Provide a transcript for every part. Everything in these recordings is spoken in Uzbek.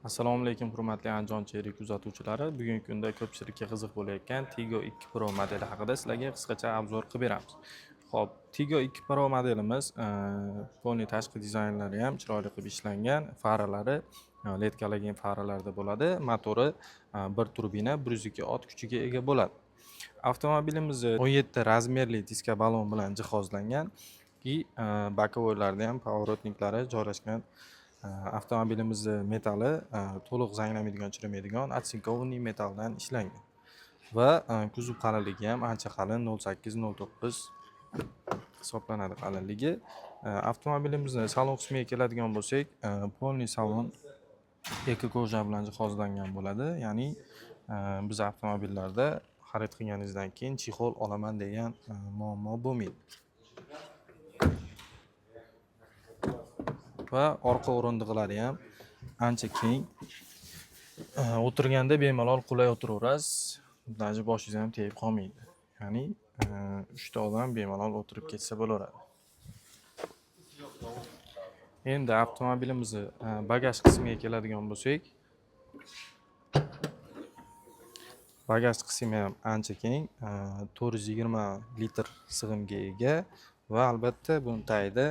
Assalomu alaykum hurmatli Andijon Cherik kuzatuvchilari. Bugungi kunda ko'pchilikka qiziq bo'layotgan Tigo 2 Pro modeli haqida sizlarga qisqacha obzor qilib beramiz. Xo'p, Tigo 2 Pro modelimiz polni tashqi dizaynlari ham chiroyli qilib ishlangan, faralari LED halogen faralarda bo'ladi. Motori 1 turbina 102 ot kuchiga ega bo'ladi. Avtomobilimiz 17 razmerli diska balon bilan jihozlangan и bokovoylarda ham поворотниклari joylashgan. Avtomobilimizni metali to'liq zanglamaydigan, chirimaydigan otsinkovniy metaldan ishlangan va kuzov qalinligi ham ancha qalin, 0,8-0,9 hisoblanadi qalinligi. Avtomobilimizni salon qismiga keladigan bo'lsak, polniy salon ekoko'ja bilan jihozlangan bo'ladi. Ya'ni biz avtomobillarda xarid qilganingizdan keyin chexol olaman degan muammo bo'lmaydi. Va orqa o'rindiqlari ham ancha keng. O'tirganda bemalol qulay o'tiraverasiz. Даже boshingiz ham tegib qolmaydi. Ya'ni 3 ta odam bemalol o'tirib ketsa bo'laveradi. Endi avtomobilimizni bagaj qismiga keladigan bo'lsak, bagaj qismi ham ancha keng, 420 litr sig'imga ega va albatta buni tagida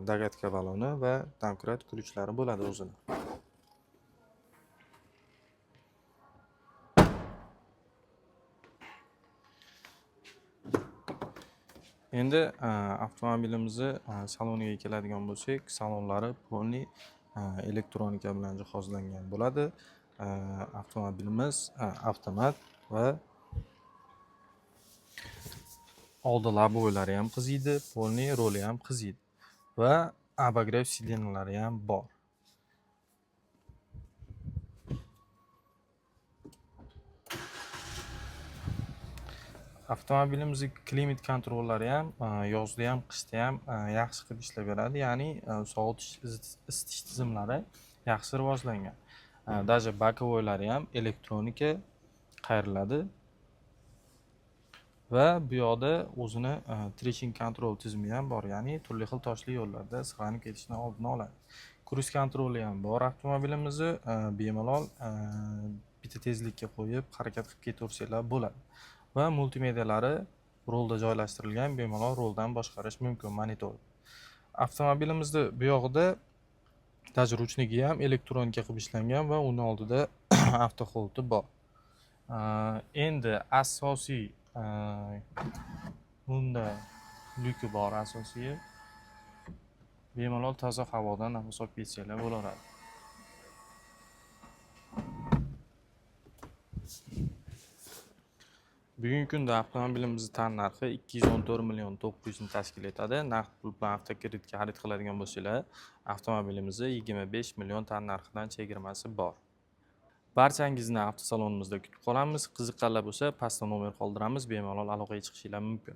dagatka baloni va domkrat ключlari bo'ladi o'zida. Endi avtomobilimizni saloniga keladigan bo'lsak, salonlari polniy elektronika bilan jihozlangan bo'ladi. Avtomobilimiz avtomat va oldi labovoylari ham qiziydi, polniy roli ham qiziydi va обогрев sidenalari ham bor. Avtomobilimizni klimat kontrollari ham yozda ham, qishda ham yaxshi qilib ishlab beradi. Ya'ni sovutish, isitish tizimlari yaxshi rivojlangan. Даже bokovoylari ham elektronika qayriladi. Va bu yoqda o'zini traction control tizimi ham bor, ya'ni turli xil toshli yo'llarda sirg'anib ketishni oldini oladi. Cruise kontroli ham bor avtomobilimizni, bemalol bitta tezlikka qo'yib harakat qilib ketaversanglar bo'ladi. Va multimedialari rolda joylashtirilgan, bemalol roldan boshqarish mumkin monitor. Avtomobilimizda bu yoqda даже ruchnigi ham elektronika qilib ishlangan va uni oldida avtoholdi bor. Endi asosiy bunda lyuki bor asosiy. Bemalol toza havodan nafas olib ketsanglar bo'laveradi. Bugungi kunda avtomobilimizning tan narxi 214 900 ni tashkil etadi. Naqd pul bilan avtokreditga xarid qiladigan bo'lsanglar, avtomobilimizni 25 million tan narxidan chegirmasi bor. Barchangizni avtosalonimizda kutib qolamiz. Qiziqqanlar bo'lsa, pastda nomer qoldiramiz, bemalol aloqaga chiqishingiz mumkin.